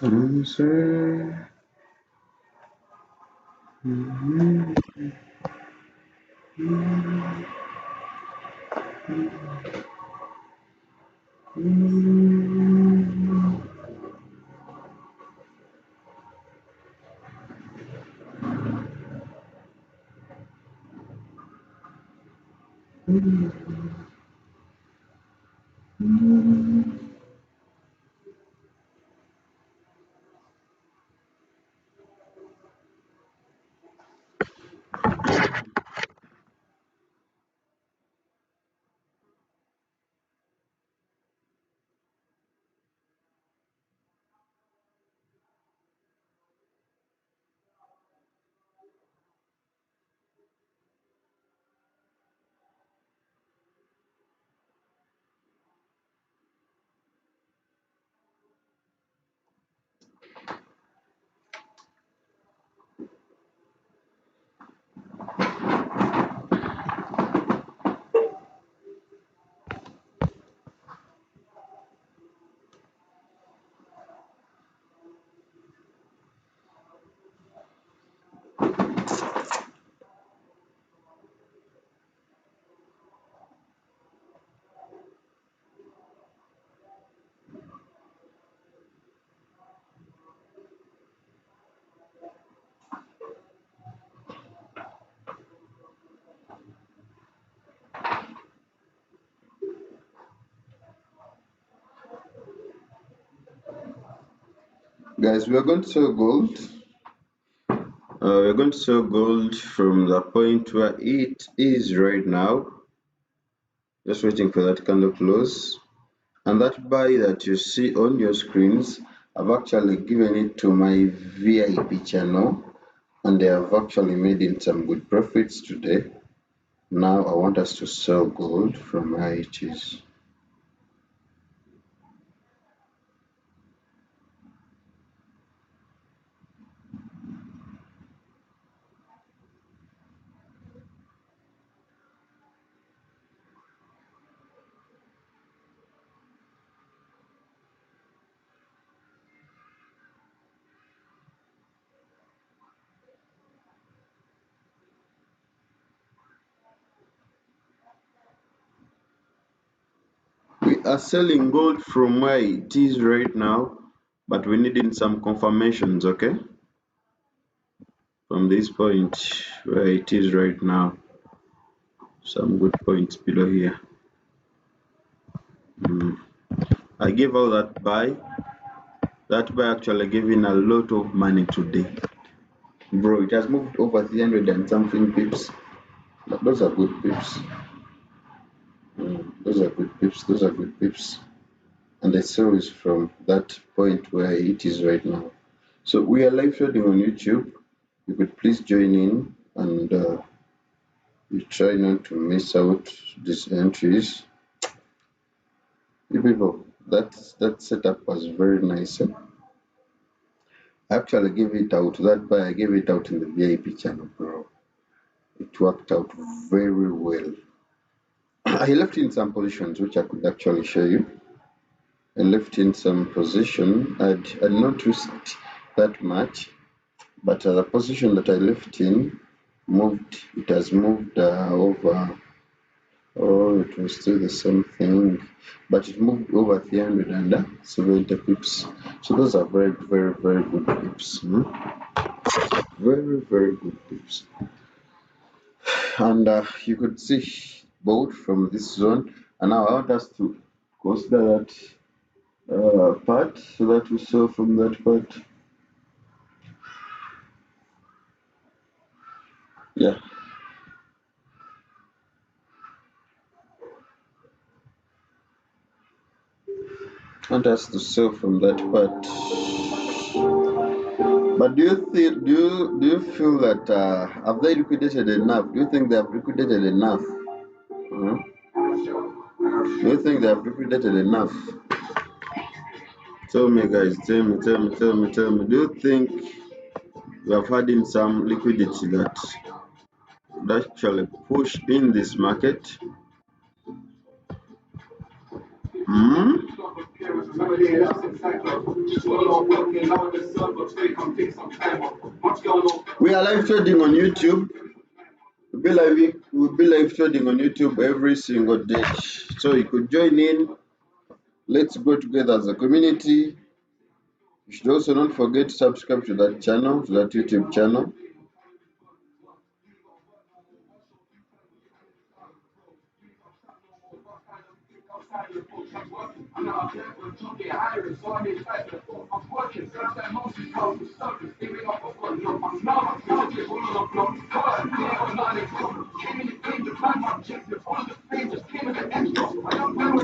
Answer. Guys, we are going to sell gold. We're going to sell gold from the point where it is right now. Just waiting for that candle close. And that buy that you see on your screens, I've actually given it to my VIP channel, and they have actually made in some good profits today. Now I want us to sell gold from where it is. We are selling gold from where it is right now, but we need in some confirmations, okay? From this point where it is right now, some good points below here. I gave out that buy. That buy actually gave in a lot of money today. Bro, it has moved over 300 and something pips. But those are good pips. Those are good pips. Those are good pips. And the sell is from that point where it is right now. So we are live trading on YouTube. You could please join in and you try not to miss out these entries. You people, that setup was very nice. I actually gave it out. That buy I gave it out in the VIP channel, bro. It worked out very well. I left in some positions which I could actually show you. I left in some position. I'd not risked that much, but the position that I left in moved. It has moved over. Oh, it was still the same thing, but it moved over 370 pips. So those are very, very, very good pips. Very, very good pips. And you could see both from this zone. And now I want us to consider that part so that we saw from that part. Yeah. I want us to sell from that part. But do you feel that have they liquidated enough? Do you think they have liquidated enough? Do you think they have liquidated enough? Tell me, guys. Tell me. Do you think we have had in some liquidity that actually push in this market? We are live trading on YouTube. We'll be live trading on YouTube every single day. So you could join in. Let's go together as a community. You should also not forget to subscribe to that channel, to that YouTube channel.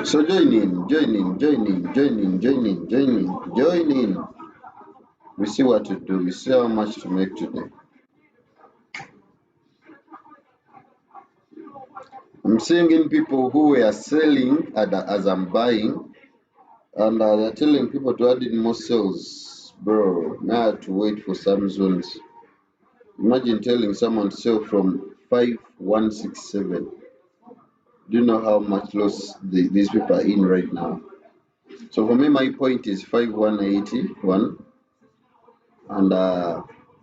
So join in. We see what to do. We see how much to make today. I'm seeing in people who are selling as I'm buying, and they're telling people to add in more sales. Bro, now I have to wait for some zones. Imagine telling someone to sell from 5167. Do you know how much loss these people are in right now? So for me, my point is 5181. And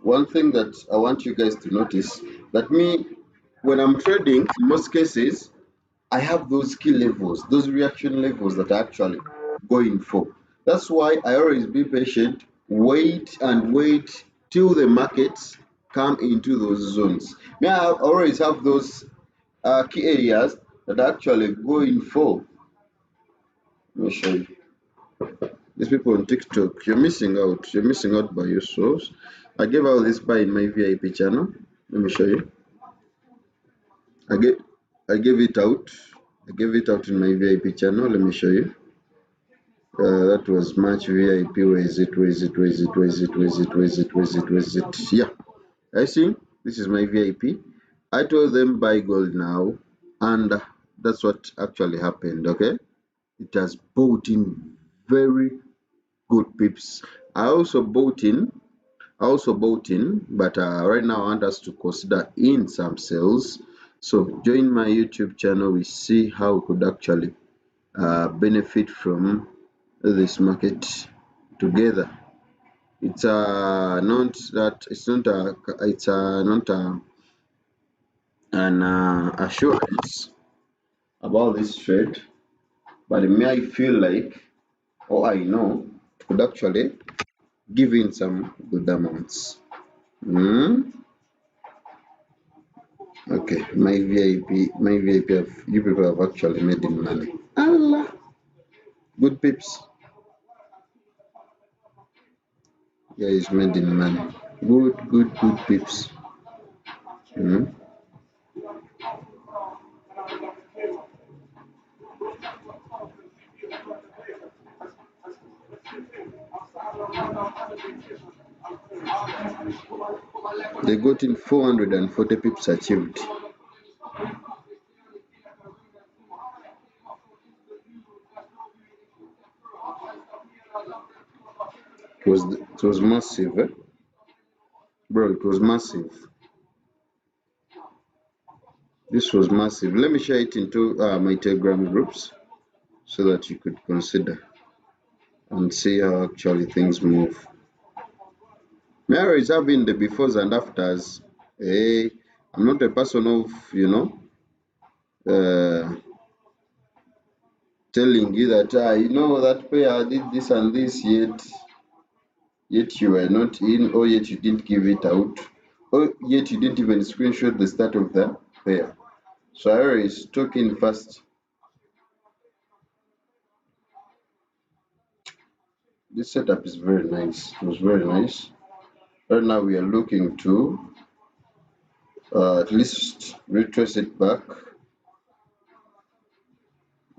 one thing that I want you guys to notice, that me, when I'm trading, in most cases, I have those key levels, those reaction levels that I actually going for. That's why I always be patient, wait till the markets come into those zones. Me, I always have those key areas that I actually going for. Let me show you. These people on TikTok, you're missing out. You're missing out by yourselves. I gave out this buy in my VIP channel. Let me show you. I gave it out. I gave it out in my VIP channel. Let me show you. That was March VIP. Where is it? Yeah. I see. This is my VIP. I told them buy gold now, and that's what actually happened. Okay. It has bought in very good pips. I also bought in, but right now I want us to consider in some sales. So join my YouTube channel. We see how we could actually benefit from this market together. It's not an assurance about this trade, but it may feel like, or I know, it could actually give in some good amounts. Okay, my VIP, you people have actually made in money. Allah, good pips. Yeah, it's made in money. Good pips. They got in 440 pips achieved. It was massive, eh? Bro, it was massive. This was massive. Let me share it into my Telegram groups so that you could consider and see how actually things move. Mary is having the befores and afters. Hey, I'm not a person of, telling you that that pair did this and this, yet you were not in, or yet you didn't give it out, or yet you didn't even screenshot the start of the pair. So I always talking first. This setup is very nice. It was very nice. Right now we are looking to at least retrace it back.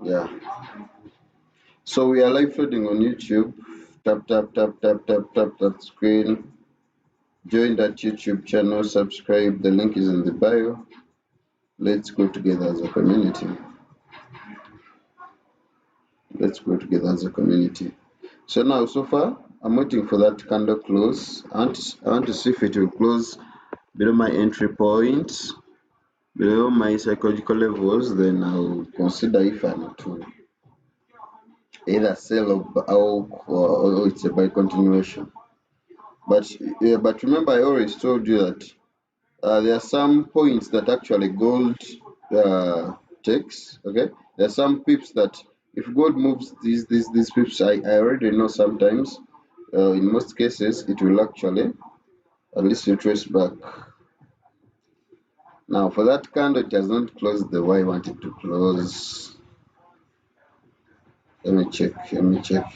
Yeah. So we are live trading on YouTube. Tap that screen. Join that YouTube channel. Subscribe. The link is in the bio. Let's go together as a community. So now, so far, I'm waiting for that candle close. I want to see if it will close below my entry points, below my psychological levels. Then I'll consider if either sell or it's a buy continuation. But remember, I always told you that there are some points that actually gold takes. Okay, there are some pips that if gold moves these pips, I already know sometimes. In most cases, it will actually at least retrace back. Now, for that candle, it has not closed the way I wanted to close. Let me check. Let me check.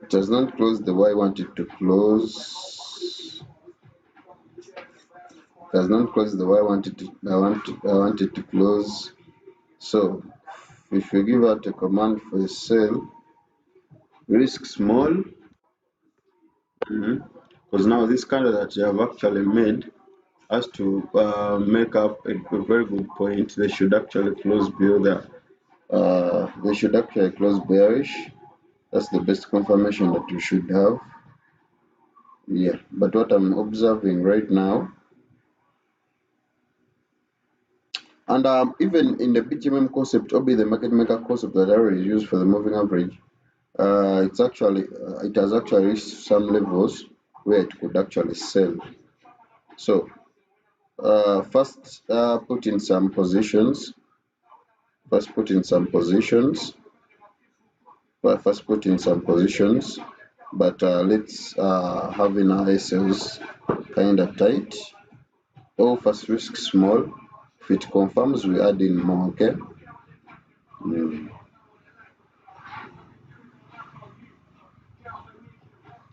It has not closed the way I wanted to close. It has not closed the way I wanted to close. So if we give out a command for a sell, risk small, because now this candle that you have actually made has to make up a very good point. They should actually close below that. They should actually close bearish. That's the best confirmation that you should have. Yeah, but what I'm observing right now, and even in the BGMM concept, or the market maker concept that I always use for the moving average, it has actually reached some levels where it could actually sell. So first put in some positions. First put in some positions. First put in some positions, but let's have in our SLs kind of tight. Or first risk small. If it confirms, we add in more. Okay.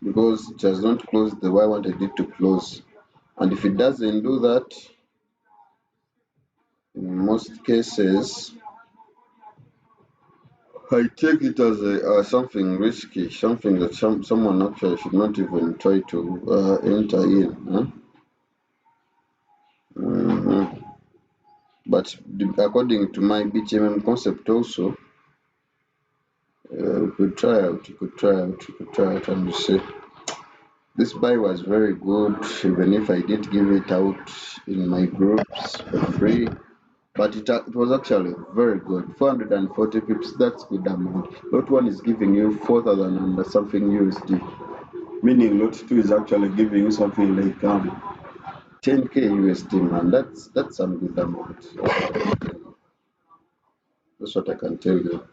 Because it has not closed the way I wanted it to close, and if it doesn't do that, in most cases, I take it as something risky, something that someone actually should not even try to enter in. Huh? But according to my BGMM concept also, you could try out, and you see. This buy was very good, even if I did give it out in my groups for free. But it was actually very good. 440 pips, that's good amount. Lot 1 is giving you 4,000 and something USD. Meaning lot 2 is actually giving you something like 10k USD, man. That's some good amount. That's what I can tell you.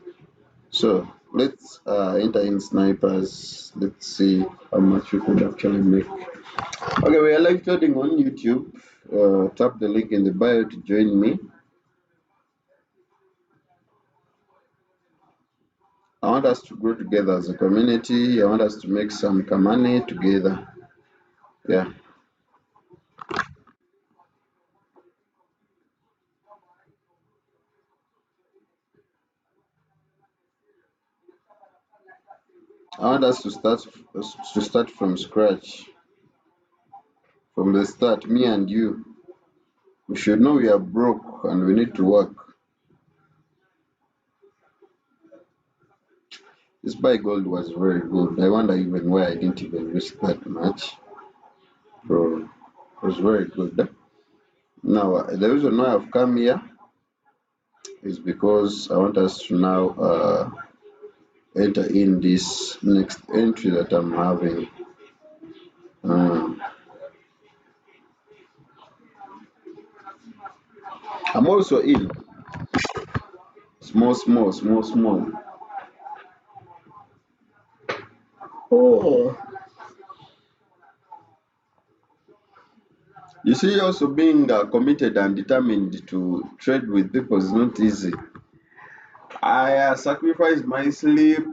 So let's enter in snipers. Let's see how much we could actually make. Okay, we are live trading on YouTube. Tap the link in the bio to join me. I want us to grow together as a community. I want us to make some money together. Yeah. I want us to start from scratch. From the start, me and you. We should know we are broke and we need to work. This buy gold was very good. I wonder even why I didn't even risk that much. Bro, it was very good. Now, the reason why I've come here is because I want us to now enter in this next entry that I'm having. I'm also in small. Oh, you see, also being committed and determined to trade with people is not easy. I sacrificed my sleep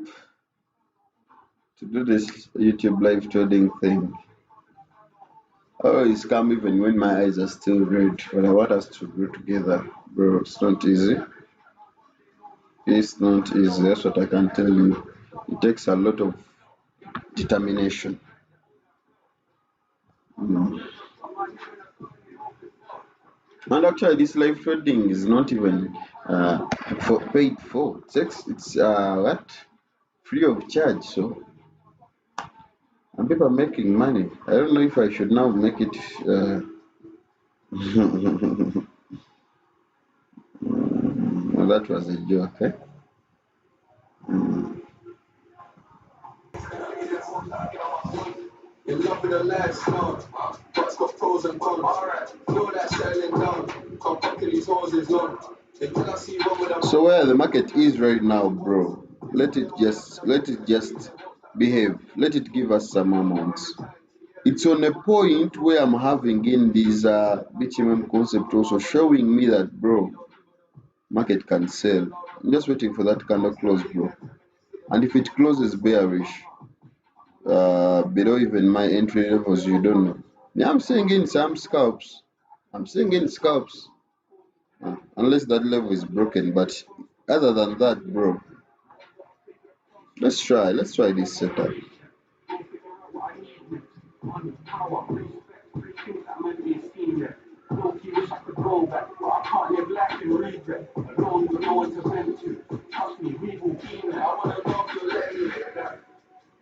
to do this YouTube live trading thing. I always come even when my eyes are still red, but I want us to grow together, bro. It's not easy. It's not easy. That's what I can tell you. It takes a lot of determination. And actually, this live trading is not even for paid for. It's what, free of charge. So, and people are making money. I don't know if I should now make it. Well, that was a joke. Eh? Mm. In love with a lifestyle, but it's got pros and cons. Know that settling down, can't fuck these houses long. Until I see one with them. So where the market is right now, bro, let it just behave. Let it give us some amounts. It's on a point where I'm having in this BTMM concept also showing me that, bro, market can sell. I'm just waiting for that candle close, bro. And if it closes bearish, below even my entry levels, you don't know. Yeah, I'm seeing in some scalps. I'm seeing in scalps. Unless that level is broken. But other than that, bro, let's try this setup.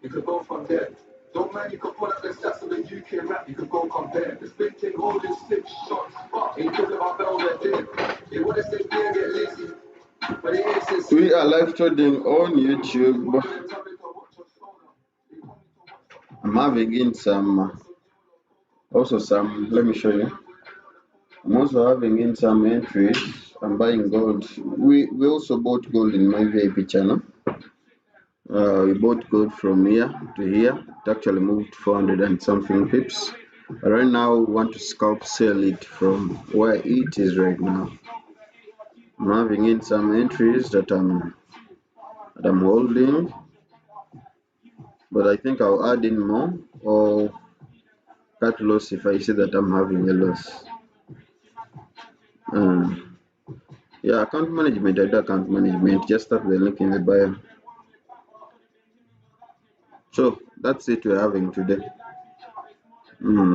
You could go from there. Don't mind, you could pull up the stats of the UK rap, you could go compare. The sprinting holding 6 shots, ain't talking about velvet day. They wanna say beer get lazy, but it ain't since. We are live trading on YouTube. I'm having in some, also some, let me show you. I'm also having in some entries. I'm buying gold. We also bought gold in my VIP channel. We bought gold from here to here. It actually moved 400 and something pips. Right now, we want to scalp sell it from where it is right now. I'm having in some entries that I'm holding, but I think I'll add in more or cut loss if I see that I'm having a loss. Yeah, account management. I do account management. Just tap the link in the bio. So that's it we're having today.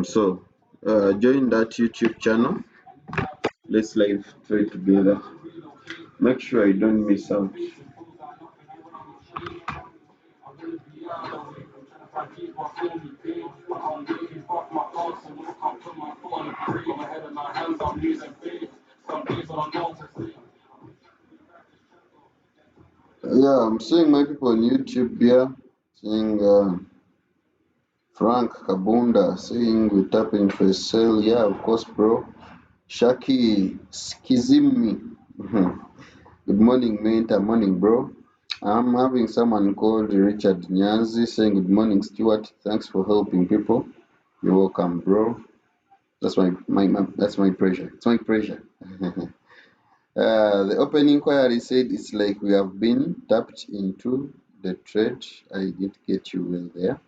So join that YouTube channel. Let's live trade together. Make sure you don't miss out. Yeah, I'm seeing my people on YouTube here, seeing Frank Kabunda saying we tapping for a sale. Yeah, of course, bro. Shaki Skizimi. Good morning, mate. Morning, bro. I'm having someone called Richard Nyanzi saying, good morning, Stuart. Thanks for helping people. You're welcome, bro. That's that's my pressure. It's my pressure. The open inquiry said it's like we have been tapped into the trade. I did get you well there.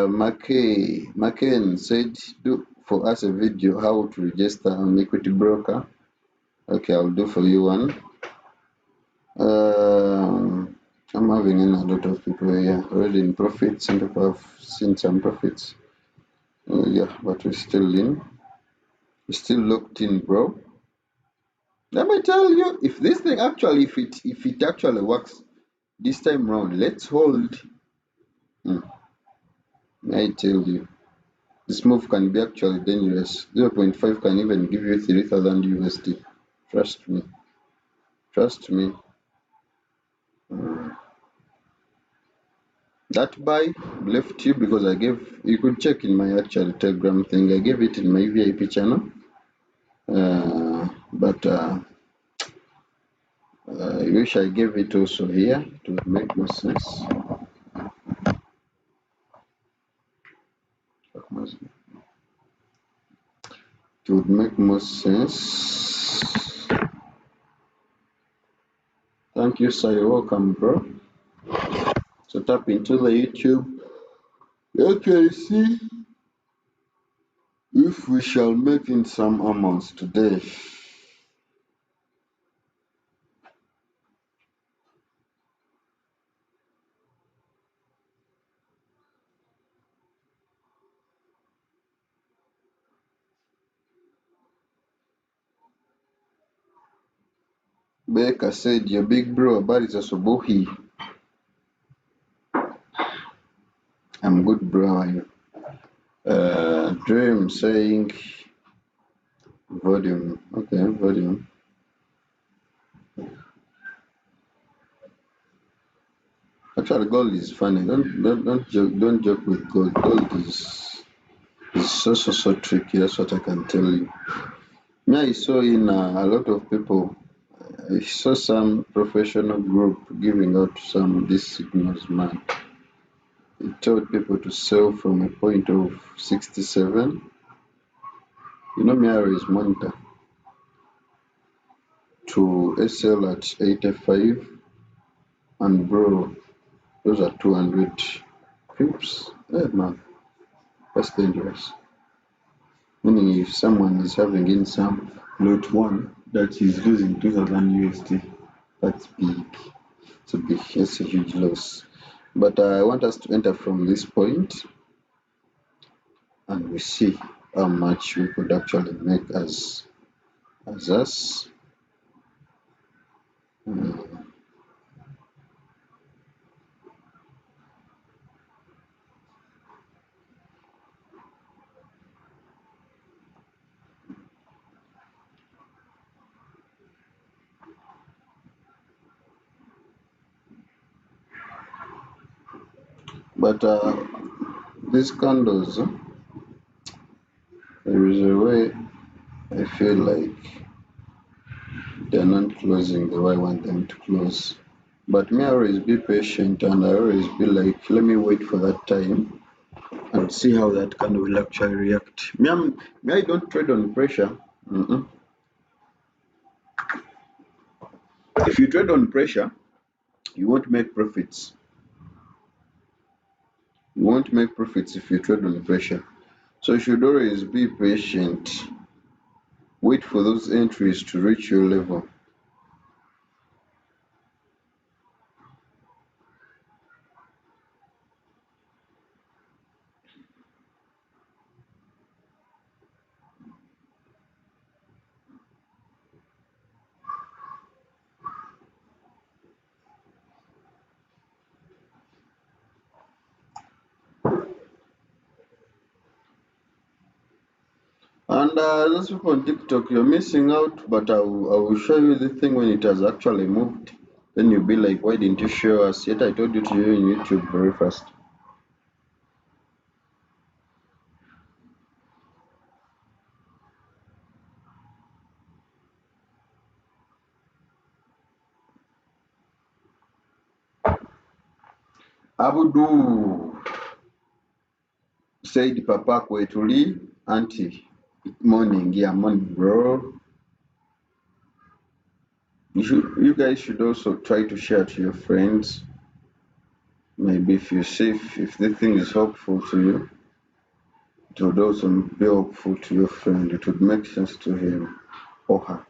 McCain said, do for us a video how to register an equity broker. Okay, I'll do for you one. I'm having in a lot of people here already in profits. Some people have seen some profits. Yeah, but we're still in. We're still locked in, bro. Let me tell you, if this thing actually, if it actually works this time round, let's hold. I tell you, this move can be actually dangerous. 0.5 can even give you 3,000 USD. Trust me. Trust me. That buy left you because I gave, you could check in my actual Telegram thing. I gave it in my VIP channel. But I wish I gave it also here to make more sense. It would make more sense. Thank you, sir. You're welcome, bro. So tap into the YouTube. You can see if we shall make in some amounts today. Baker said, your big bro, habari za asubuhi. I'm good, bro. How are you? Dream saying volume. Okay, volume. Actually, gold is funny. Don't joke with gold. Gold is so tricky. That's what I can tell you. Me, I saw in a lot of people. I saw some professional group giving out some these signals, man. It told people to sell from a point of 67. You know, me, I always monitor to SL at 85, and bro, those are 200 pips. Yeah, man, that's dangerous. Meaning, if someone is having in some lot one that is losing 2000 USD, that's big. It's a huge loss. But I want us to enter from this point and we see how much we could actually make as us. Mm. But these candles, there is a way I feel like they're not closing the way I want them to close. But me, I always be patient and I always be like, let me wait for that time and see how that candle will actually react. Me, I don't trade on pressure. Mm-mm. If you trade on pressure, you won't make profits. You won't make profits if you trade on pressure. So you should always be patient. Wait for those entries to reach your level. And those people on TikTok, you're missing out, but I will show you the thing when it has actually moved. Then you'll be like, why didn't you show us? Yet I told you to do in YouTube very fast. Abudu said Papa Kwetuli, Auntie. Morning, yeah, morning, bro. You guys should also try to share to your friends. Maybe if you see if the thing is helpful to you, it would also be helpful to your friend. It would make sense to him or her.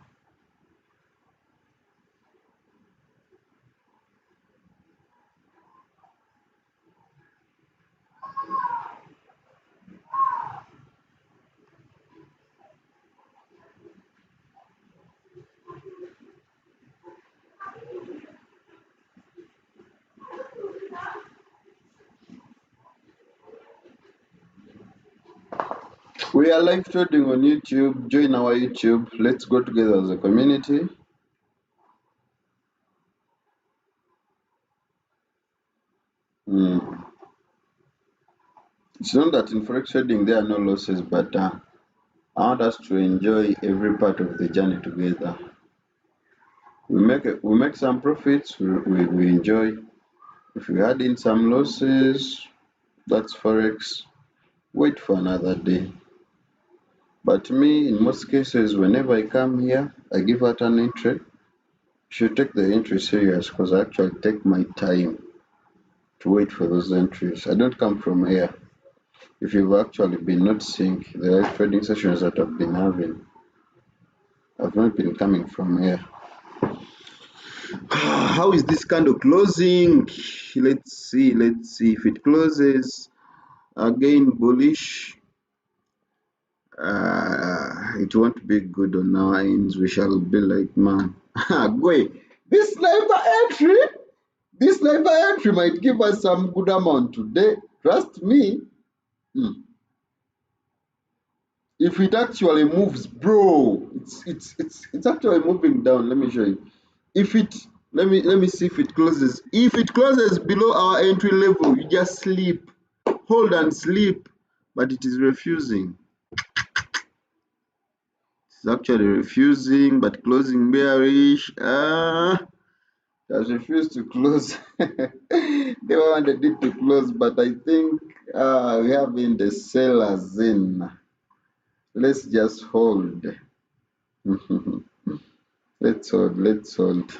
We are live trading on YouTube. Join our YouTube. Let's go together as a community. Mm. It's not that in forex trading there are no losses, but I want us to enjoy every part of the journey together. We make some profits. We enjoy. If we add in some losses, that's forex. Wait for another day. But me, in most cases, whenever I come here, I give out an entry. You should take the entry serious because I actually take my time to wait for those entries. I don't come from here. If you've actually been noticing the live trading sessions that I've been having, I've not been coming from here. How is this candle closing? Let's see if it closes again bullish. It won't be good on our ends. We shall be like, man, go. This sniper entry might give us some good amount today. Trust me. Hmm. If it actually moves, bro, it's actually moving down. Let me show you. If it Let me see if it closes. If it closes below our entry level, you just sleep. Hold and sleep. But it is refusing. It's actually refusing, but closing bearish. It has refused to close. They wanted it to close, but I think we have in the sellers in. Let's just hold. Let's hold. Let's hold.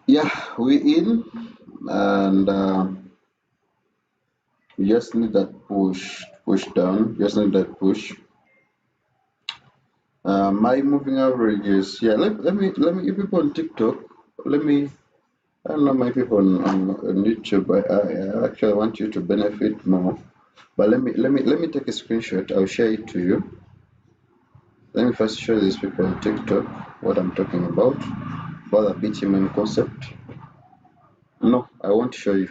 Yeah, we in, and we just need that push down. Just need that push. My moving average is, yeah. Let me you people on TikTok. Let me I don't know my people on YouTube. I actually want you to benefit more. But let me take a screenshot. I'll share it to you. Let me first show these people on TikTok what I'm talking about the bitumen concept. No, I won't show you.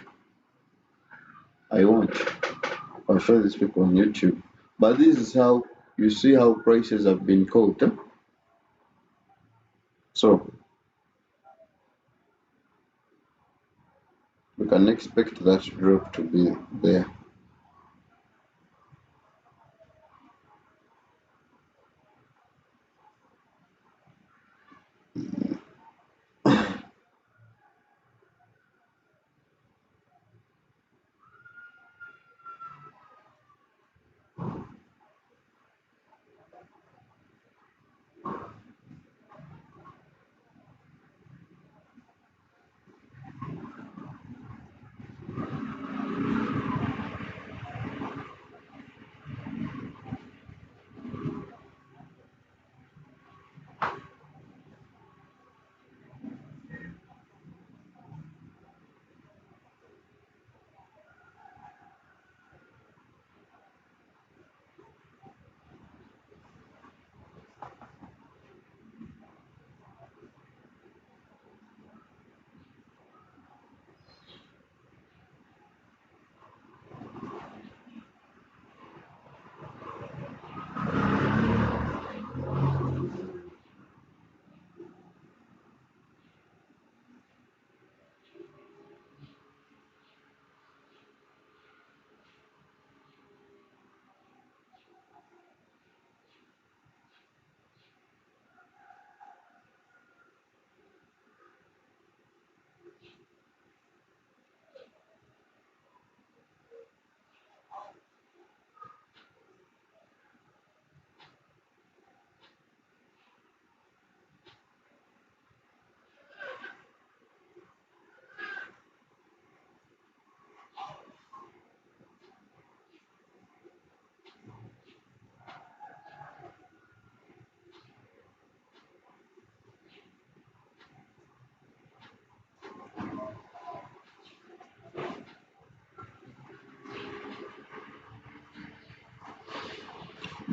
I won't. I'll show these people on YouTube. But this is how you see how prices have been caught. So we can expect that drop to be there.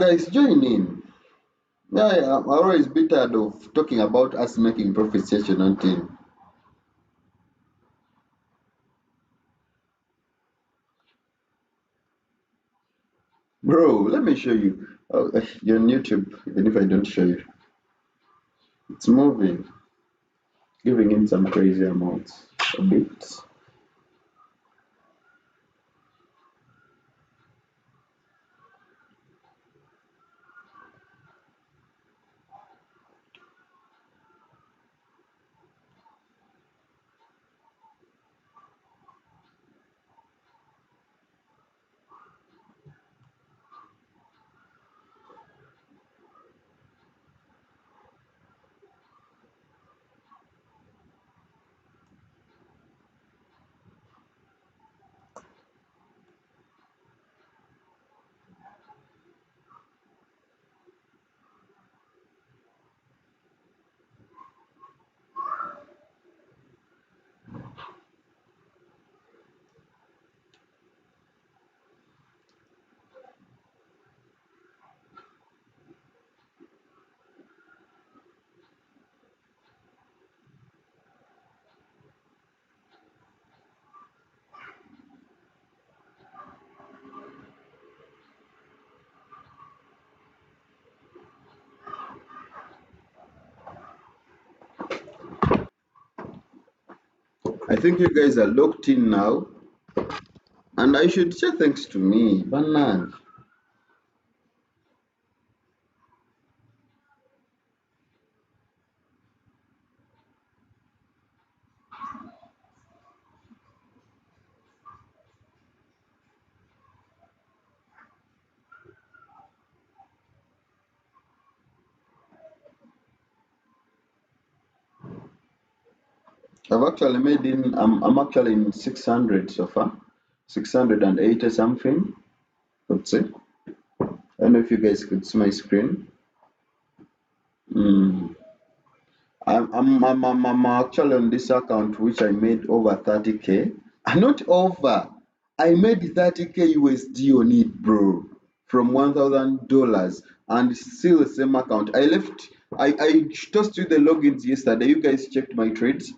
Guys, join in. Yeah, I'm always bit tired of talking about us making profits such a team. Bro, let me show you. Oh, you're on YouTube, even if I don't show you. It's moving, giving in some crazy amounts. A bit. I think you guys are locked in now, and I should say thanks to me, Banan. I've actually made in. I'm actually in 600 so far, 680 something. Let's see. I don't know if you guys could see my screen. Mm. I'm actually on this account which I made over 30K. Not over. I made 30K USD on it, bro, from $1,000, and still the same account. I tossed you the logins yesterday. You guys checked my trades,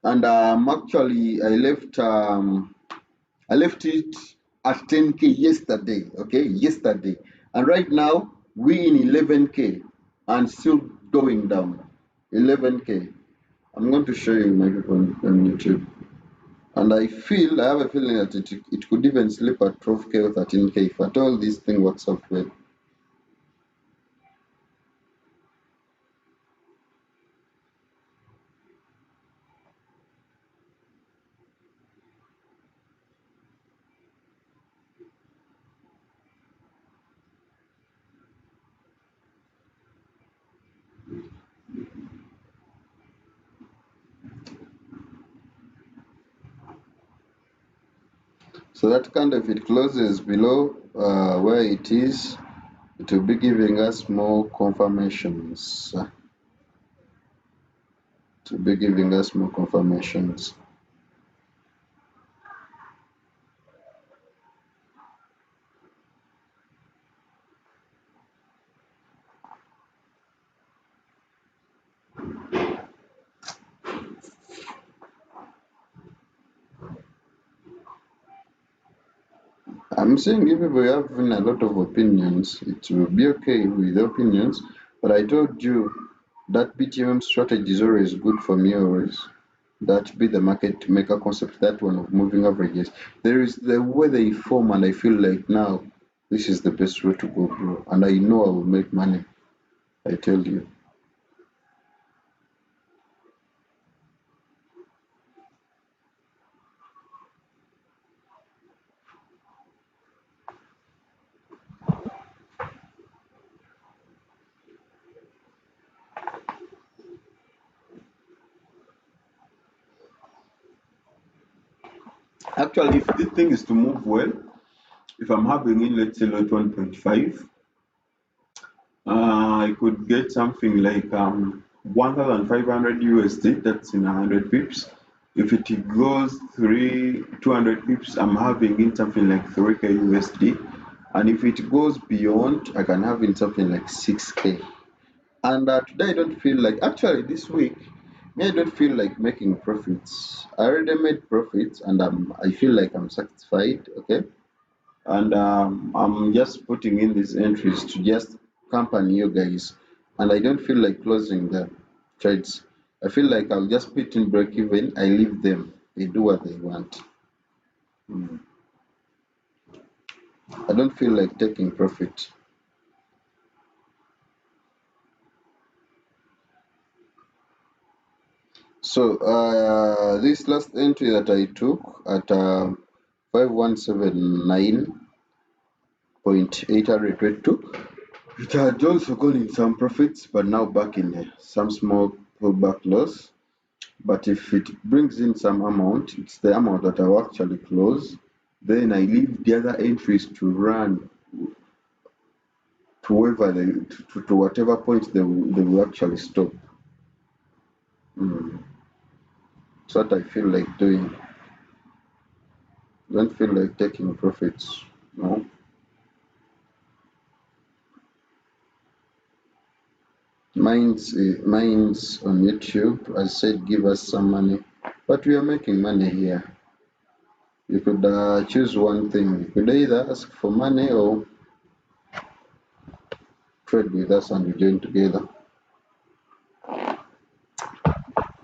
and actually I left it at 10K yesterday. Okay, yesterday, and right now we in 11K and still going down. 11K. I'm going to show you my people on YouTube. And I have a feeling that it could even slip at 12K or 13K if at all this thing works out well. So that kind of it closes below where it is, it will be giving us more confirmations. To be giving us more confirmations. I'm saying if people have a lot of opinions, it will be okay with opinions. But I told you that BTMM strategy is always good for me always. That be the market maker concept, that one of moving averages. There is the way they form, and I feel like now this is the best way to go, bro. And I know I will make money. I tell you. Actually, if the thing is to move well, if I'm having in let's say lot 1.5, I could get something like 1,500 USD. That's in 100 pips. If it goes 200 pips, I'm having in something like 3K USD. And if it goes beyond, I can have in something like 6K. And today I don't feel like, actually this week, me I don't feel like making profits. I already made profits, and I feel like I'm satisfied. Okay, and I'm just putting in these entries to just accompany you guys, and I don't feel like closing the trades. I feel like I'll just put in break even. I leave them. They do what they want. Mm. I don't feel like taking profit. So this last entry that I took at 5179.822, it had also gone in some profits, but now back in some small pullback loss. But if it brings in some amount, it's the amount that I will actually close. Then I leave the other entries to run to wherever to whatever point they will actually stop. Mm. That's what I feel like doing. Don't feel like taking profits. No. Mine's on YouTube. I said give us some money, but we are making money here. You could choose one thing. You could either ask for money or trade with us and we join together.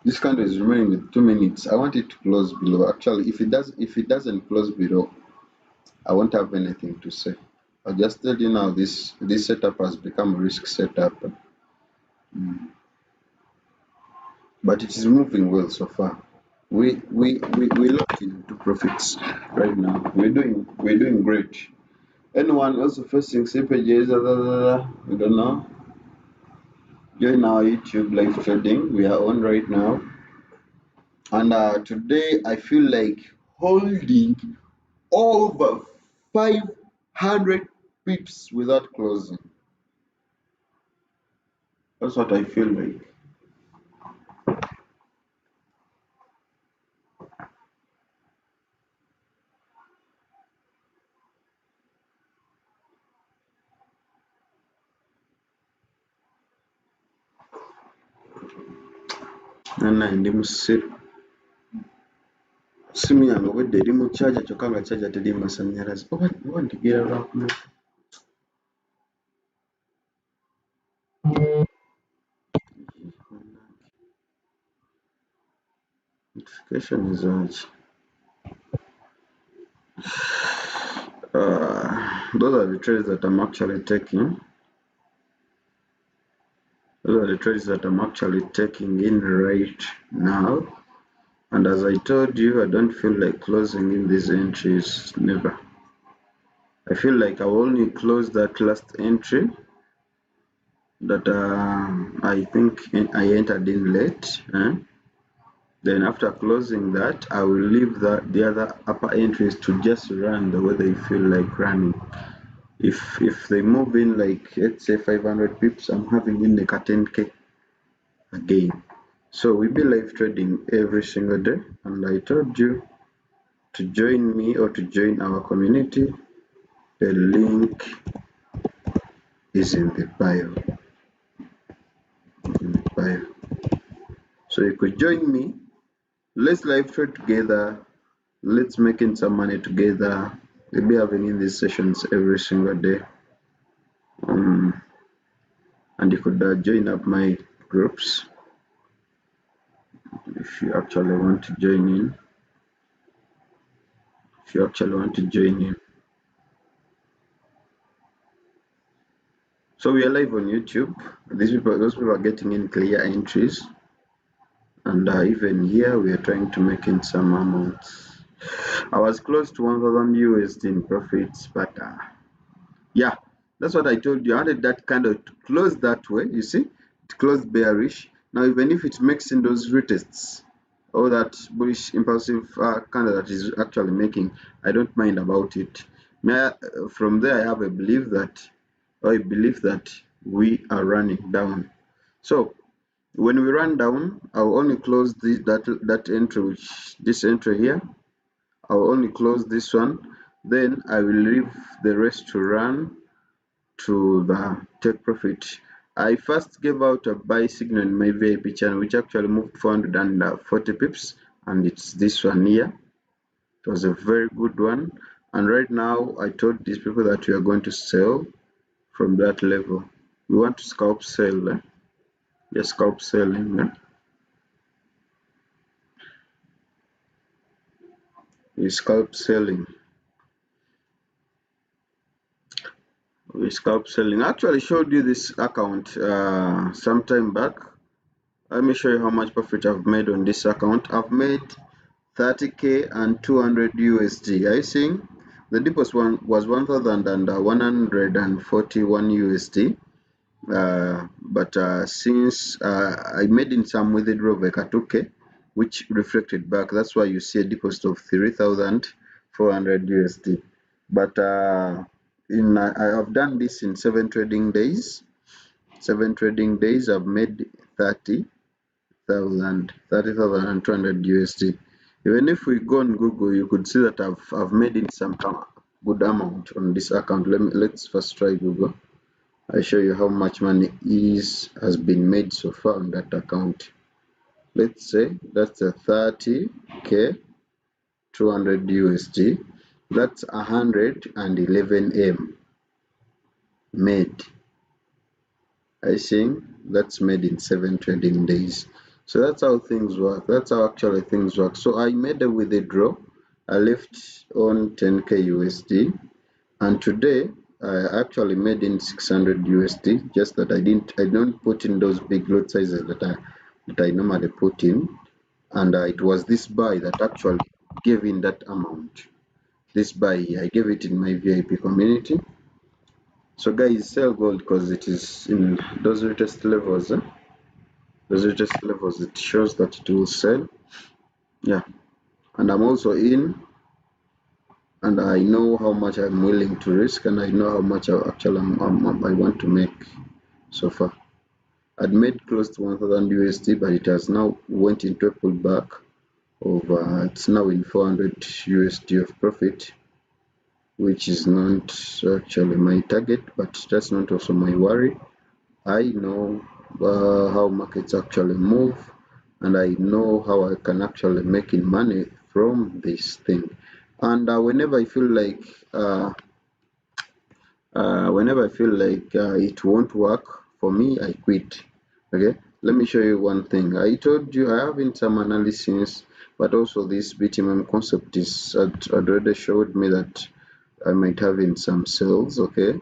This candle is remaining with 2 minutes. I want it to close below. Actually, if it doesn't close below, I won't have anything to say. I'll just tell you now this setup has become a risk setup. Mm. But it is moving well so far. We locked into profits right now. We're doing great. Anyone also facing slippages? We don't know. Join our YouTube live trading. We are on right now. And today I feel like holding over 500 pips without closing. That's what I feel like. Nana ndi musiru. Simu yange obwedde eri mu charger kyokka nga charger teri masannyalaze. Oba ntegeera lwakuna. Notification is on. Those are the trades that I'm actually taking. Those are the trades that I'm actually taking in right now. And as I told you, I don't feel like closing in these entries. Never. I feel like I will only close that last entry that I think I entered in late. Then after closing that, I will leave the other upper entries to just run the way they feel like running. If they move in like, let's say 500 pips, I'm having in like a 10K again. So we be live trading every single day, and I told you to join me or to join our community. The link is in the bio. So you could join me. Let's live trade together. Let's making some money together. We'll be having in these sessions every single day. And you could join up my groups if you actually want to join in. So we are live on YouTube. Those people are getting in clear entries, and even here we are trying to make in some amounts. I was close to 1,000 USD in profits, but yeah, that's what I told you. I wanted that kind of to close that way. You see, it closed bearish. Now, even if it makes in those retests, or that bullish impulsive candle that is actually making, I don't mind about it. From there, I have a belief that we are running down. So when we run down, I'll only close that entry, this entry here. I'll only close this one. Then I will leave the rest to run to the take profit. I first gave out a buy signal in my VIP channel, which actually moved 440 pips, and it's this one here. It was a very good one. And right now, I told these people that we are going to sell from that level. We want to scalp sell. Just scalp selling. We scalp selling. We scalp selling. I actually showed you this account some time back. Let me show you how much profit I've made on this account. I've made 30k and 200 USD. Are you seeing? The deposit one was 1,141 USD. But since I made in some withdrawal of like a 2k, which reflected back, that's why you see a deposit of 3,400 USD. But I have done this in 7 trading days. 7 trading days, I've made 30,200 USD. Even if we go on Google, you could see that I've made in some good amount on this account. Let's first try Google. I show you how much money has been made so far on that account. Let's say that's a 30k 200 USD. That's 111 M made. I think that's made in 7 trading days. So that's how things work. That's how actually things work. So I made a withdraw. I left on 10k USD, and today I actually made in 600 USD. Just that I don't put in those big lot sizes that I normally put in, and it was this buy that actually gave in that amount. This buy I gave it in my VIP community. So guys, sell gold because it is in those retest levels. Those retest levels, it shows that it will sell. Yeah, and I'm also in, and I know how much I'm willing to risk, and I know how much I want to make so far. I'd made close to 1,000 USD, but it has now went into a pullback of it's now in 400 USD of profit, which is not actually my target, but that's not also my worry. I know how markets actually move, and I know how I can actually make money from this thing. And whenever I feel like it won't work for me, I quit. Okay, let me show you one thing. I told you I have in some analysis, but also this BTMM concept is already showed me that I might have in some sales. Okay,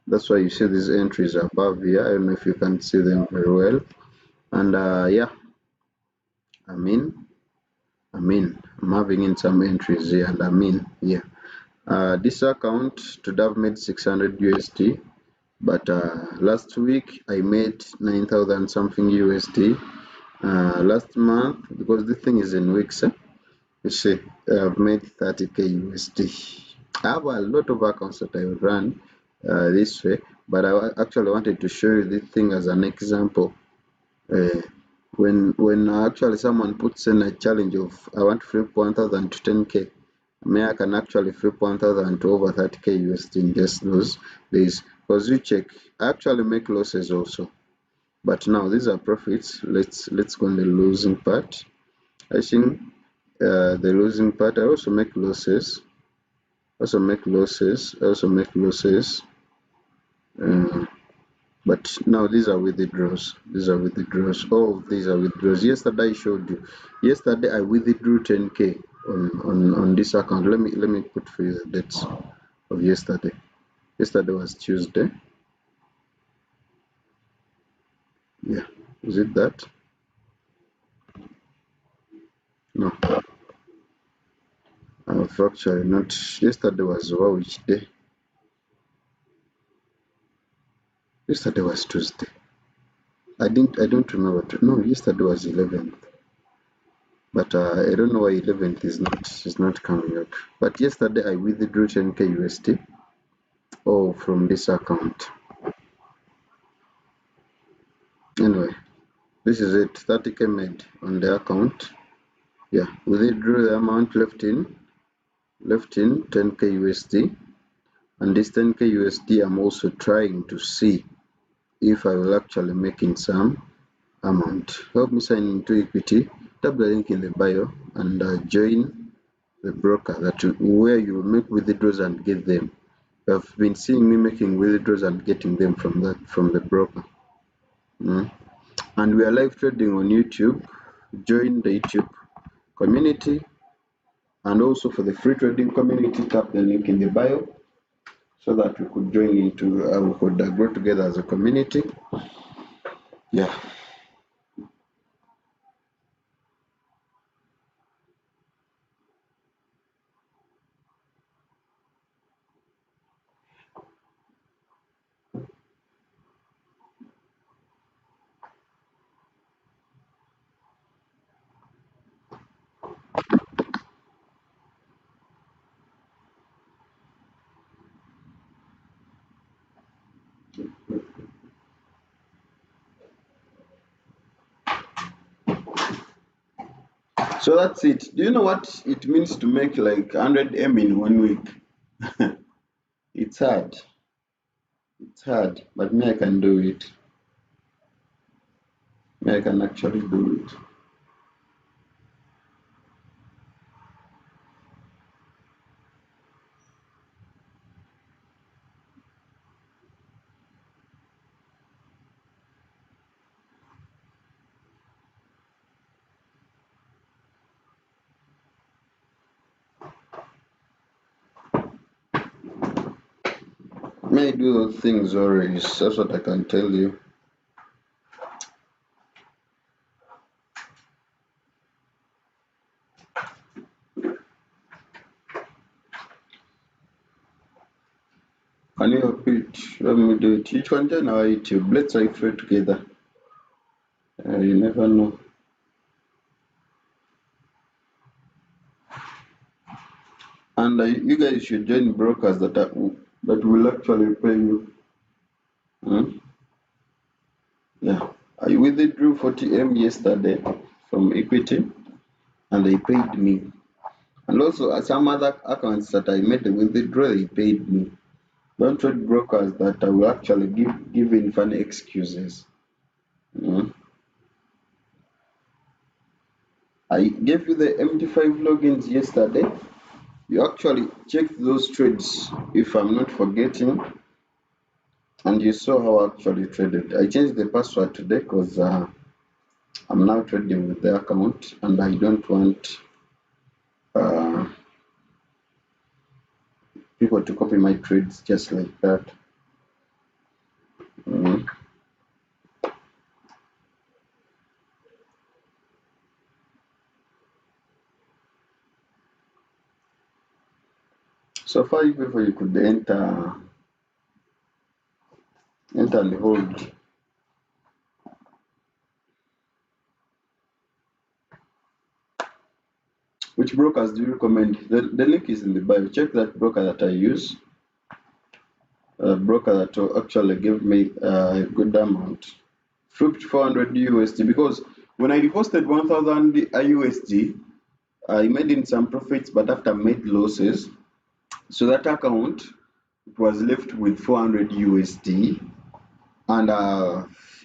that's why you see these entries above here. I don't know if you can see them very well. And yeah, I'm having in some entries here, and I'm in here. This account should have made 600 USD, but last week I made 9,000 something USD. Last month, because this thing is in weeks, you see, I've made 30k USD. I have a lot of accounts that I run this way, but I actually wanted to show you this thing as an example. When actually someone puts in a challenge of I want to flip 1,000 to 10k, I can actually flip 1,000 to over 30k USD in just those days. Because you check, I actually make losses also. But now these are profits. Let's go on the losing part. I think the losing part, I also make losses. I also make losses. But now these are withdrawals. These are withdrawals. All of these are withdrawals. Yesterday I showed you. Yesterday I withdrew 10k on this account. Let me put for you the dates of yesterday. Yesterday was Tuesday. Yeah, is it that? No. Actually not. Yesterday was which day? Yesterday was Tuesday. I don't remember. No, yesterday was 11th. But I don't know why 11th is not coming up. But yesterday I withdrew 10k USD. Oh, from this account. Anyway, this is it. 30k made on the account. Yeah, withdrew the amount left in. left in 10k USD, and this 10k USD I'm also trying to see if I will actually make in some amount. Help me sign into Equity. Tap the link in the bio and join the broker where you will make withdrawals and get them. You have been seeing me making withdrawals and getting them from the broker. And we are live trading on YouTube. Join the YouTube community, and also for the free trading community, tap the link in the bio so that we could join into we could grow together as a community. Yeah. So that's it. Do you know what it means to make like 100M in 1 week? It's hard. It's hard, but me I can do it. Me I can actually do it. May I do those things always. That's what I can tell you. Can you repeat? Let me do it. Each one on our YouTube. Let's try it together. You never know. And you guys should join brokers that will actually pay you. Yeah. I withdrew 40M yesterday from Equity, and they paid me. And also some other accounts that I made the withdrawal, they paid me. Don't trade brokers that will actually give in funny excuses. I gave you the MT5 logins yesterday. You actually checked those trades, if I'm not forgetting, and you saw how I actually traded. I changed the password today because I'm now trading with the account, and I don't want people to copy my trades just like that. So far, before you could enter and hold. Which brokers do you recommend? The link is in the bio. Check that broker that I use. A broker that will actually give me a good amount. Flipped 400 USD, because when I reposted 1000 USD, I made in some profits, but after I made losses. So that account, it was left with 400 USD. And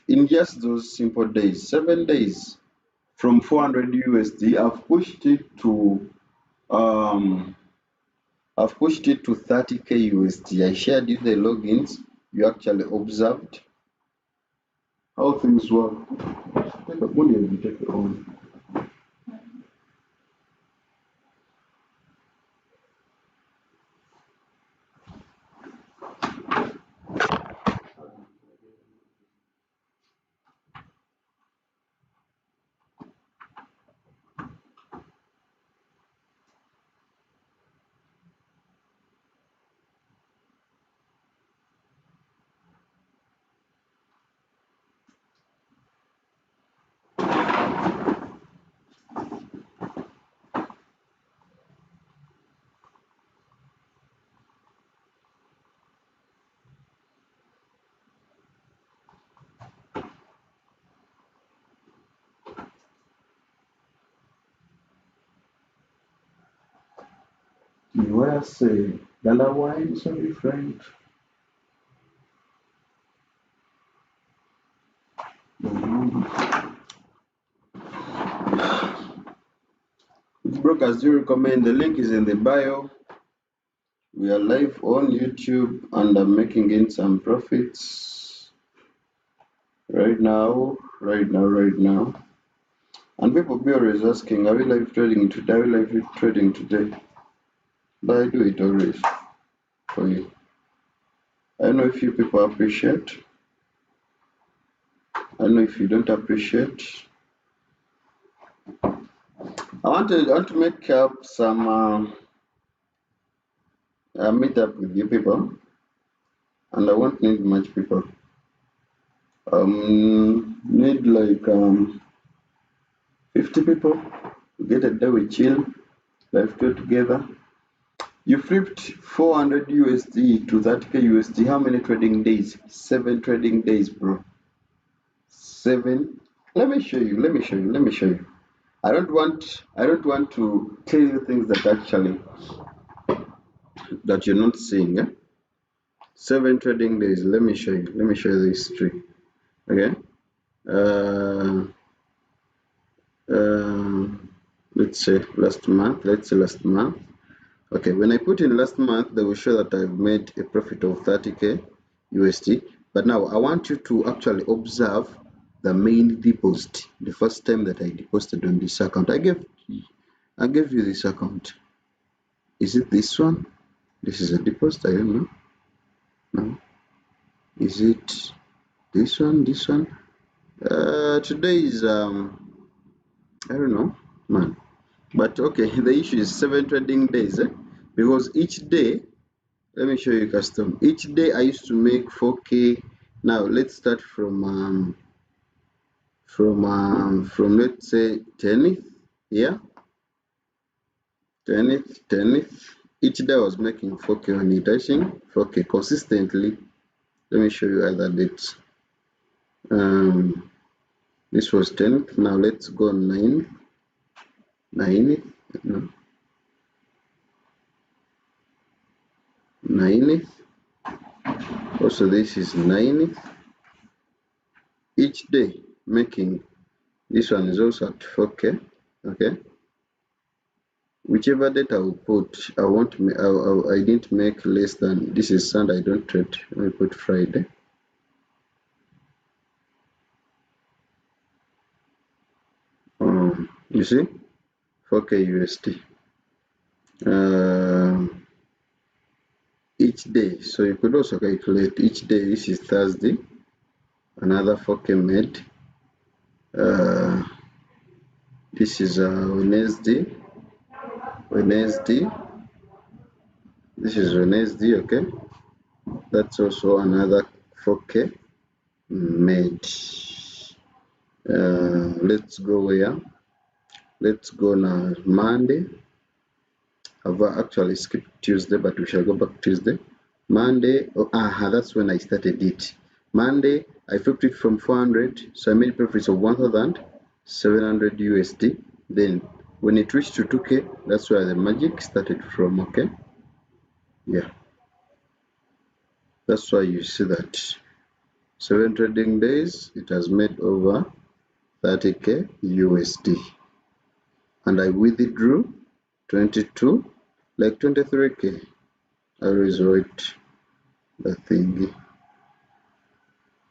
in just those simple days, 7 days, from 400 USD, I've pushed it to 30k USD. I shared you the logins. You actually observed how things work. Take a money and you take it on. Where's Gala wine so different? Brokers do recommend. The link is in the bio. We are live on YouTube and I'm making in some profits right now. And people be always asking, are we live trading today? Are we live trading today? But I do it always for you. I don't know if you people appreciate. I don't know if you don't appreciate. I want to make up some meet up with you people, and I won't need much people. Need like 50 people to get a day we chill, live trade together. You flipped 400 USD to 30k USD. How many trading days? 7 trading days, bro. 7. Let me show you. I don't want to tell you things that actually that you're not seeing. 7 trading days. Let me show you the history. Okay. Let's say last month. Okay, when I put in last month, they will show that I've made a profit of 30k USD. But now I want you to actually observe the main deposit. The first time that I deposited on this account, I gave you this account. Is it this one? This is a deposit. I don't know. No. Is it this one? Today is I don't know, man. But okay, the issue is 7 trading days, because each day, let me show you custom. Each day I used to make 4k. Now let's start from let's say 10th. Yeah, 10th. Each day I was making 4k on it. I think 4k consistently. Let me show you other dates. This was 10th. Now let's go 9th. No. 9th. Also this is 9th. Each day making. This one is also at 4k. Okay. Whichever date I will put, I didn't make less than. This is Sunday. I don't trade. Let me put Friday. You see, 4k USD. Each day. So you could also calculate each day. This is Thursday. Another 4k made. This is Wednesday. This is Wednesday. Okay. That's also another 4k made. Let's go where? Let's go now. Monday. I've actually skipped Tuesday, but we shall go back Tuesday. Monday. That's when I started it. Monday, I flipped it from 400, so I made profits of 1,700 USD. Then, when it reached to 2k, that's where the magic started from. Okay. Yeah. That's why you see that 7 trading days, it has made over 30k USD. And I withdrew 22, like 23k. I always write the thingy.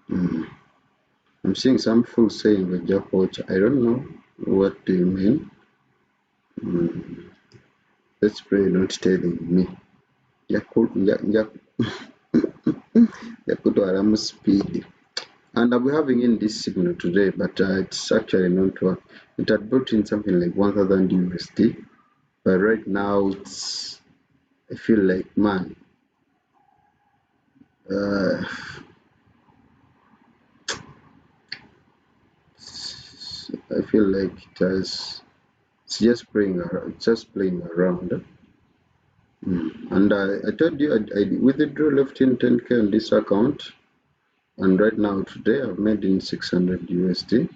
I'm seeing some fool saying the Jack watch. I don't know what do you mean. Let's pray not telling me. Speed. And I'll be having in this signal today, but it's actually not work. It had brought in something like 1,000 USD, but right now it's. I feel like, man. I feel like it's just playing around. And I told you I withdrew left in 10k on this account, and right now today I've made in 600 USD.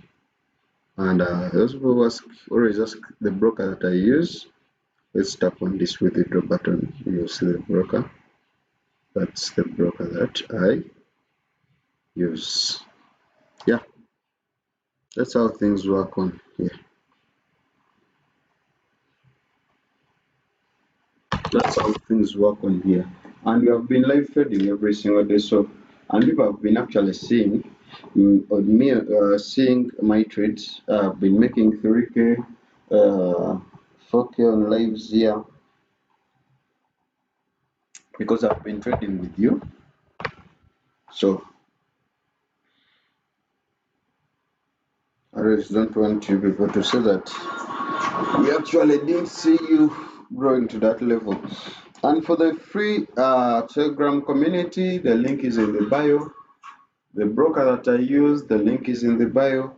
And those people always ask the broker that I use, Let's tap on this withdraw button. You'll see the broker. That's the broker that I use. Yeah, that's how things work on here. That's how things work on here. And we have been live trading every single day. So, and people have been actually seeing on me seeing my trades. I've been making 3K, 4K on lives here because I've been trading with you. So I just don't want you people to say that we actually didn't see you growing to that level. And for the free Telegram community, the link is in the bio. The broker that I use, the link is in the bio.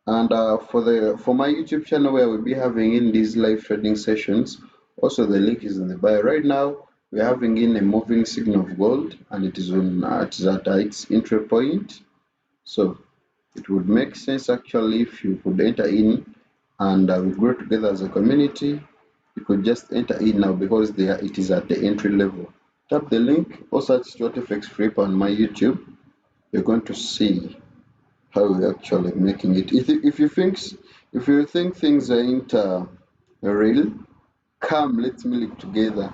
And for my YouTube channel where we'll be having in these live trading sessions, also the link is in the bio. Right now, we're having in a moving signal of gold, and it is on it is at its entry point. So it would make sense actually if you could enter in and we grow together as a community. You could just enter in now because it is at the entry level. Tap the link or search STUARTFX free on my YouTube. You're going to see how we're actually making it. If you think things ain't real, come let's live together.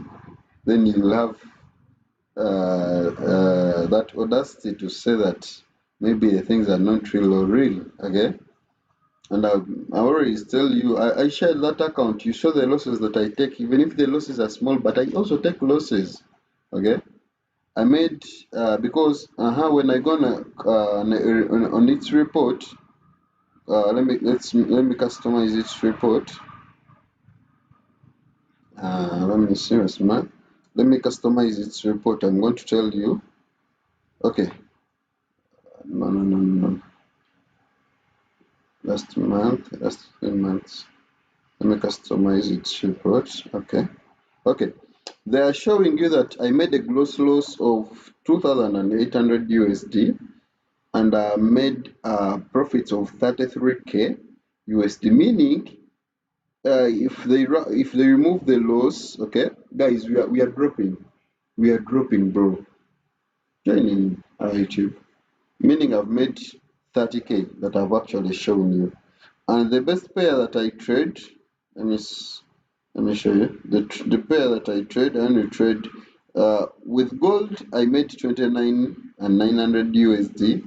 Then you'll have that audacity to say that maybe the things are not real or real. Okay. And I already tell you, I shared that account. You saw the losses that I take, even if the losses are small, but I also take losses. Okay. I made when I gonna on its report. Let me customize its report. Let me see, man. Let me customize its report. I'm going to tell you. Okay. No. Last 3 months. Let me customize its report. Okay. They are showing you that I made a gross loss of 2,800 USD and I made profits of 33K USD, meaning if they remove the loss, okay, guys, we are dropping, bro. Join in YouTube, meaning I've made 30K that I've actually shown you. And the best pair that I trade, let me show you the pair that I trade. I only trade with gold. I made 29 and 900 USD.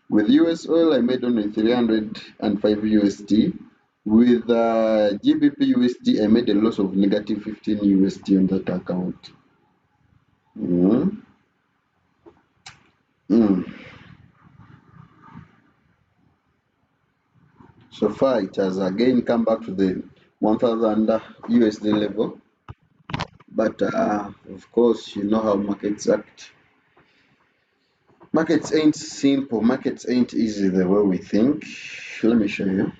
With US oil, I made only 305 USD. With GBP USD, I made a loss of negative 15 USD on that account. So far, it has again come back to the 1000 USD level. But of course, you know how markets act. Markets ain't simple. Markets ain't easy the way we think. Let me show you.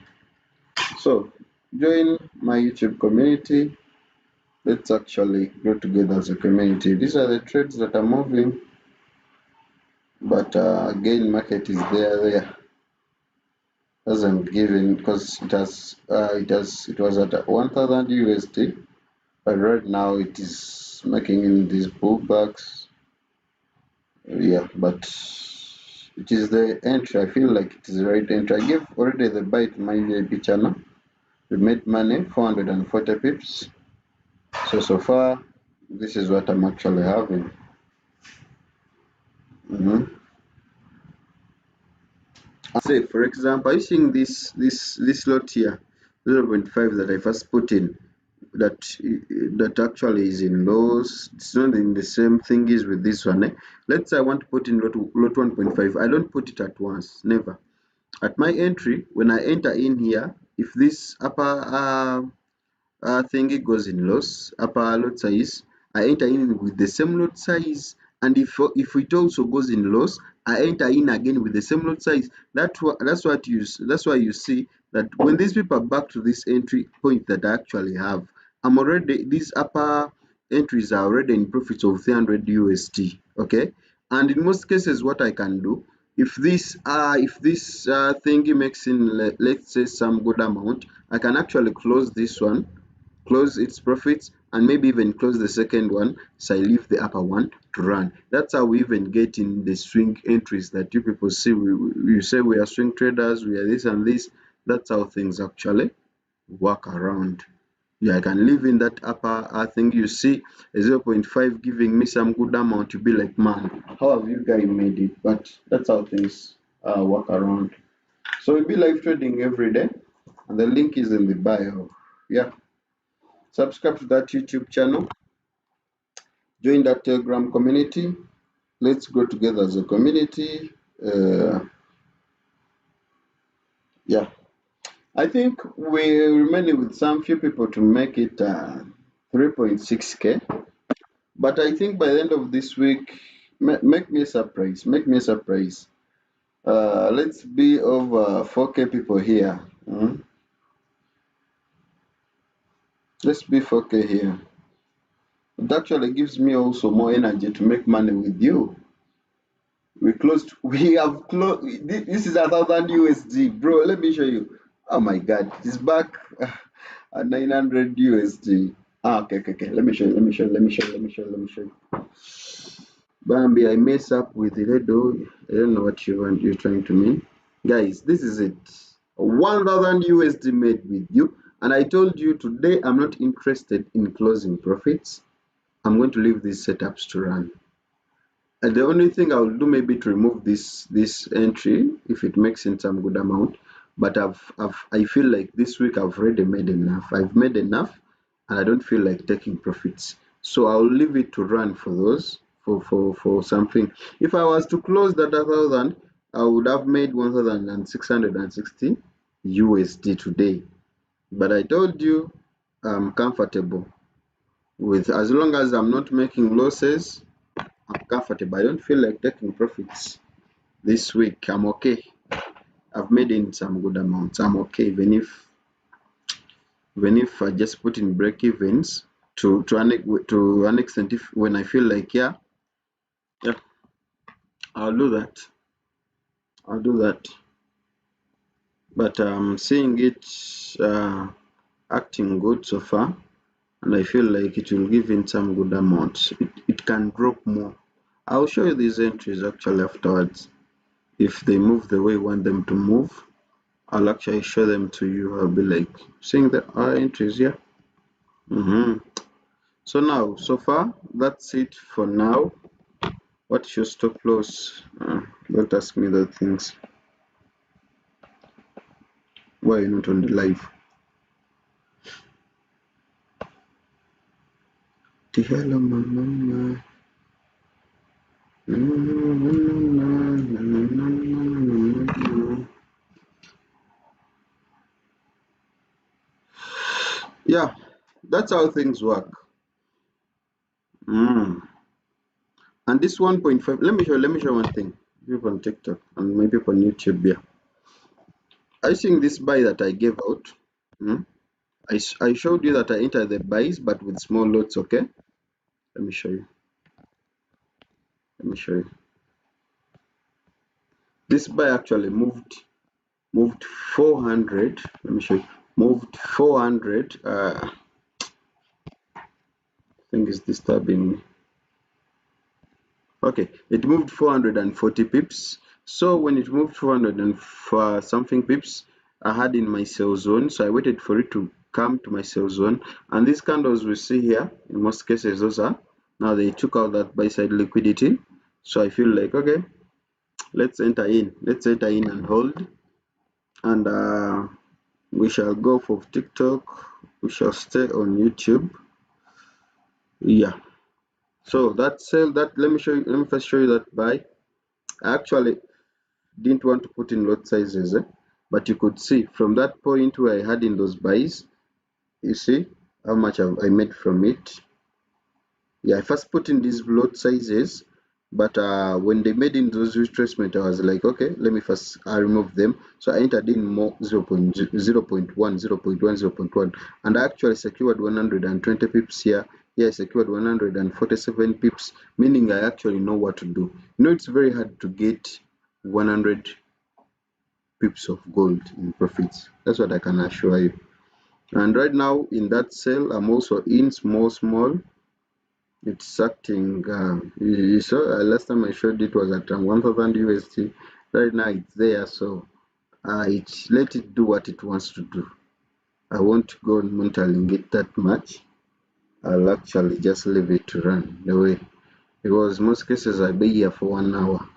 So, join my YouTube community. Let's actually grow together as a community. These are the trades that are moving. But again, market is there. Hasn't given because it was at 1000 USD, but right now it is making in these pullbacks. Yeah, but it is the entry. I feel like it is the right entry. I gave already the buy to my VIP channel. We made money, 440 pips. So far, this is what I'm actually having. Say, for example, are you seeing this lot here, 0.5 that I first put in? That actually is in lows. It's not in the same thing is with this one. Let's say I want to put in lot 1.5. I don't put it at once, never. At my entry, when I enter in here, if this upper thingy goes in loss, upper lot size, I enter in with the same lot size, and if it also goes in loss, I enter in again with the same lot size. That's why you see that when these people are back to this entry point that I actually have, I'm already, these upper entries are already in profits of 300 USD. Okay, and in most cases, what I can do, if this thingy makes in let's say some good amount, I can actually close this one close its profits, and maybe even close the second one, so I leave the upper one to run. That's how we even get in the swing entries that you people see. You say we are swing traders, we are this and this. That's how things actually work around. Yeah, I can live in that upper. I think you see a 0.5 giving me some good amount. You be like, man, how have you guys made it? But that's how things work around. So we'll be live trading every day, and the link is in the bio. Yeah, subscribe to that YouTube channel, join that Telegram community. Let's grow together as a community. Yeah, I think we're remaining with some few people to make it 3.6k. But I think by the end of this week, make me a surprise. Make me a surprise. Let's be over 4k people here. Let's be 4k here. It actually gives me also more energy to make money with you. We have closed. This is 1,000 USD, bro. Let me show you. Oh my God, it's back at 900 USD. Okay. Let me show you. Let me show you. Bambi, I mess up with the Redo. I don't know what you're trying to mean. Guys, this is it. 1,000 USD made with you. And I told you today I'm not interested in closing profits. I'm going to leave these setups to run. And the only thing I will do maybe to remove this entry if it makes in some good amount. But I feel like this week I've already made enough. I've made enough and I don't feel like taking profits. So I'll leave it to run for those for something. If I was to close that 1,000, I would have made 1,660 USD today. But I told you I'm comfortable with, as long as I'm not making losses, I'm comfortable. I don't feel like taking profits this week. I'm okay. I've made in some good amounts. I'm okay, even if I just put in break evens to an extent. If when I feel like yeah, I'll do that. I'll do that. But I'm seeing it acting good so far, and I feel like it will give in some good amounts. It can drop more. I'll show you these entries actually afterwards. If they move the way you want them to move, I'll actually show them to you. I'll be like seeing the entries here. So now, so far, that's it for now. What's your stop loss? Don't ask me the things. Why are you not on the live? Hello, mama. Yeah, that's how things work. And this 1.5, let me show one thing. People on TikTok and maybe people on YouTube. Yeah, I think this buy that I gave out. I showed you that I entered the buys, but with small lots. Okay, let me show you. This buy actually moved 400. Let me show you. Moved 400. I think it's disturbing me. Okay, it moved 440 pips. So when it moved 400 and something pips, I had in my sell zone. So I waited for it to come to my sell zone. And these candles we see here, in most cases, those are. Now they took out that buy side liquidity. So I feel like, okay, let's enter in. Let's enter in and hold. And we shall go for TikTok. We shall stay on YouTube. Yeah. So that sell that let me first show you that buy. I actually didn't want to put in lot sizes, but you could see from that point where I had in those buys, you see how much I made from it. Yeah, I first put in these lot sizes, but when they made in those retracement, I was like, okay, let me first remove them. So I entered in more 0.1, 0.1, and I actually secured 120 pips here. Here I secured 147 pips, meaning I actually know what to do. You know, it's very hard to get 100 pips of gold in profits. That's what I can assure you. And right now in that sale, I'm also in small. It's acting. You saw last time I showed it was at 1000 USD. Right now it's there, so let it do what it wants to do. I won't go monitoring it that much. I'll actually just leave it to run the way, because most cases I be here for 1 hour,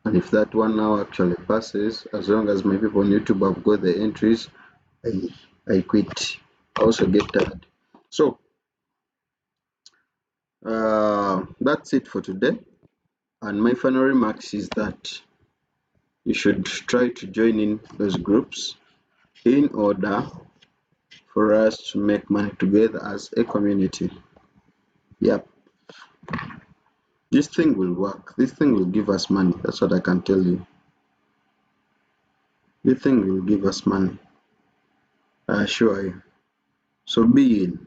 and if that 1 hour actually passes, as long as my people on YouTube have got the entries, I I quit. I also get tired. So that's it for today. And my final remarks is that you should try to join in those groups in order for us to make money together as a community. Yep, this thing will work. This thing will give us money. That's what I can tell you. This thing will give us money. I assure you. So be in.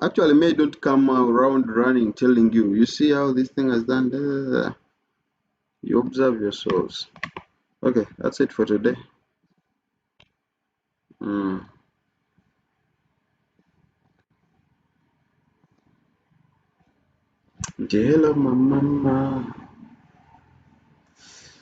Actually, may don't come around running telling you, you see how this thing has done. You observe your souls. Okay, that's it for today. Mm. Hello, my mama.